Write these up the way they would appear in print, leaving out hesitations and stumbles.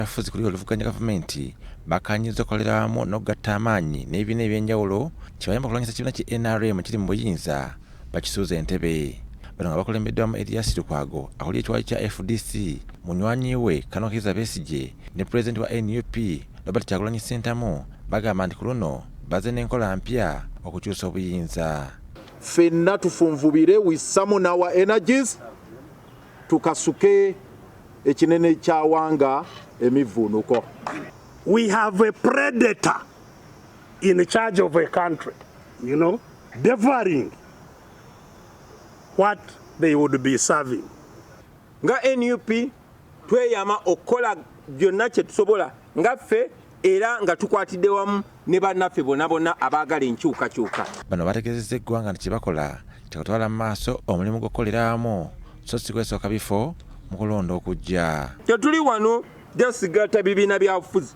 Abafuzi kuli Oluvuganya Gavumenti bakanyiza okukoleramu n'okugatta amaanyi n'ebibiina ebyenjawulo kibayamba okulwanyisa ekibiina ki NRM kiri mu buyinza bakisuuza entebe. Bano nga bakulembeddwamu Erias Lukwago akulira ekiwayi kya FDC, munywanyi we Kanokiza Besigye ne Pulezidenti wa NUP Robert Kyagulanyi Ssentamu bagamba nti ku luno bazze n'enkola mpya okukyusa obuyinza. Ffenna tufunvubire with summon our energies tukasuke ekinene kyawanga emivunuko. We have a predator in charge of a country, devouring what they would be serving. Nga NUP tweyama okola byonna kye tusobola nga ffe era nga tukwatidde wamu ne bannaffe bonna abaagala enkyukakyuka. Bano bategeezezza eggwanga nti kye bakola kyakutwala mu maaso omulimu gw'okukoleramu so si kwesooka bifo mu kulonda okujja. Tetuli wano jasigatta bibiina bya bufuzi,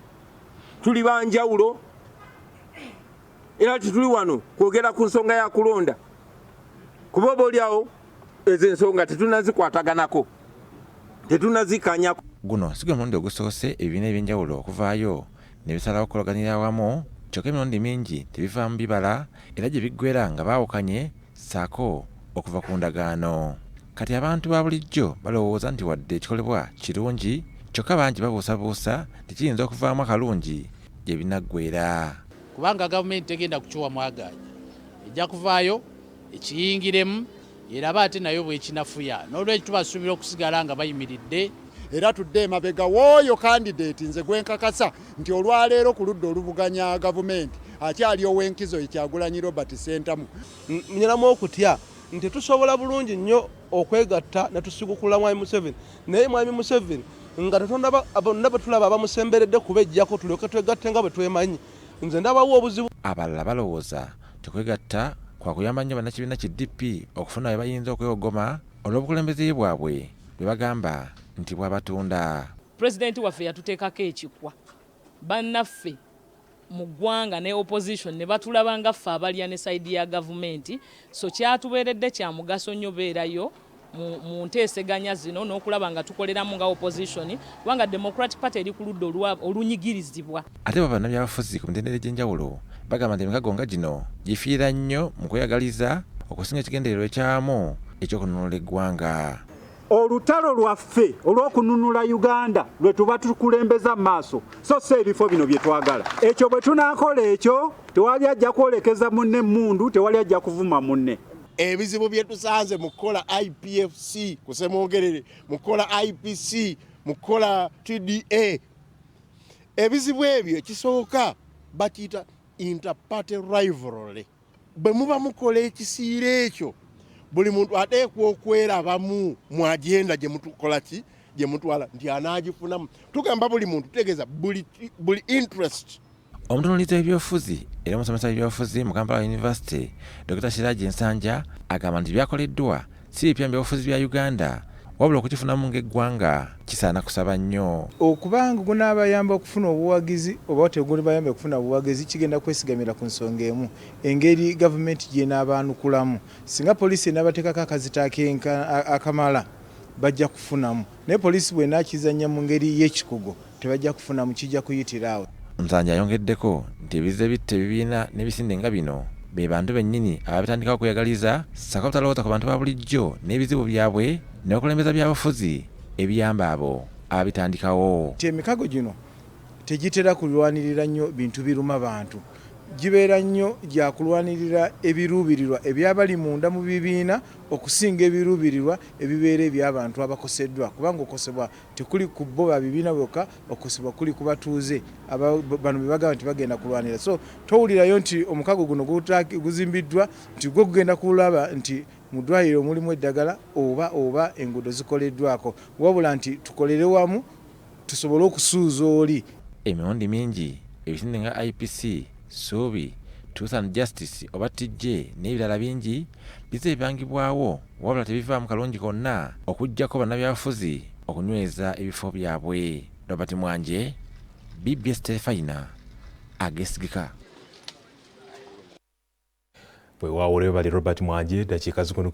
tuli banjawulo era tetuli wano kwogera ku nsonga ya kulonda kuba obaolyawo ezo ensonga tetunazikwataganako tetunazikanyako. Guno si gwe mulundi ogusoose ebibiina ebyenjawulo okuvaayo ne bisalawo okukolaganira awamu, kyokka emirundi mingi tebivaamu bibala era gye biggwera nga baawukanye ssaako okuva ku ndagaano. Kati abantu ba bulijjo balowooza nti wadde ekikolebwa kirungi kyokka bangi babuusabuusa tekiyinza okuvaamu akalungi gye binaggwera. Kubanga gavumenti tegenda kukiwa mwaganya, ejja kuvaayo ekiyingiremu erabe ate nayo bwekinafuya, n'olwekyo tubasuubira okusigala nga bayimiridde. Era tudde emabega w'oyo kandidate nze gwenkakasa nti olwaleero ku ludda Oluvuganya gavumenti akyali ow'enkizo Kyagulanyi Robert Ssentamu. Nnyinamu okutya nti tusobola bulungi nnyo okwegatta ne tusigukula Mwami Museveni, naye Mwami Museveni nga bonna betulaba abamusemberedde kubejjako tulyoke twegatte nga bwe twemanyi. Nze ndabawo obuzibu. Abalala balowooza tekwegatta kwa kuyamba nnyo bannakibiina ki DP okufuna bye bayinza okwewogoma olw'obukulembeze bwabwe bwe bagamba nti bwabatunda. Pulezidenti waffe yatuteekako ekikwa, bannaffe mu ggwanga ne opposition ne batulaba nga ffe abalya ne sayidi ya gavumenti, so kyatubeeredde kya mugaso nnyo beerayo mu nteeseganya zino n'okulaba nga tukoleramu nga opposition kubanga Democratic Party eri ku ludda olunyigirizibwa. Ate bannabyabufuzi ku mitendera egy'enjawulo bagamba nti emikago nga gino gifiira nnyo mu kweyagaliza okusinga ekigendererwa ekyamu ekyokununula eggwanga. Olutalo lwaffe olw'okununula Uganda lwe tuba tukulembeza mu maaso so si ebifo bino bye twagala. Ekyo bwe tunaakola ekyo tewali ajja kwolekeza munne mundu, tewali ajja kuvuma munne. Ebizibu bye tusanze mu kukola IPFC kusemwogerere, mu kukola IPC, mu kukola TDA, ebizibu ebyo ekisooka bakiyita interparty rivalry. Bwe muba mukola ekisiira ekyo buli muntu ateekwa okwerabamu mu agenda gye mutukola ki gye mutwala nti anaagifunamu. Tugamba buli muntu tutegeeza buli interest. Omutunuulizi w'ebyobufuzi era omusomesa w'ebyobufuzi mu Kampala University Dr. Shiraji Nsanja agamba nti byakoleddwa si bipya mu byobufuzi bya Uganda wabula okukifunamu ng'eggwanga kisaana kusaba nnyo. Okubanga gunaabayamba okufuna obuwagizi oba tegulibayamba okufuna obuwagizi kigenda kwesigamira ku nsonga emu, engeri gavumenti gy'enaabaanukulamu. Singa poliisi enaabateekako akazita akamala bajja kufunamu, naye poliisi bw'enaakizannya mu ngeri y'ekikugo tebajja kufunamu, kijja kuyitiraawo. Nsanja ayongeddeko nti ebizze bitta ebibiina n'ebisinde nga bino be bantu bennyini ababitandikawo okweyagaliza ssaako butalowooza ku bantu ba bulijjo n'ebizibu byabwe n'okulembeza byabufuzi ebiyamba abo ababitandikawo. Emikago gino tegitera kulwanirira nnyo bintu biruma bantu, gibeera nnyo gya kulwanirira ebiruubirirwa ebyabali munda mu bibiina okusinga ebiruubirirwa ebibeera eby'abantu abakoseddwa, kubanga okosebwa tekuli ku bo ba bibiina bokka, okosebwa kuli ku batuuze bano be bagamba nti bagenda kulwanira. So towulirayo nti omukago guno guzimbiddwa nti gwe gugenda kulaba nti mu ddwaliro mulimu eddagala oba enguudo zikoleddwako, wabula nti tukolere wamu tusobole okusuuza oli. Emirundi mingi ebisinde nga IPC, Suubi, Truth and Justice oba TJ n'ebirala bingi bizze bibangibwawo wabula tebivaamu kalungi konna okuggyako bannabyabufuzi okunyweza ebifo byabwe. Robert Mwanje, BBS Telefayina, agesigika. Bwe waawule bali Robert Mwanje dakiika zikono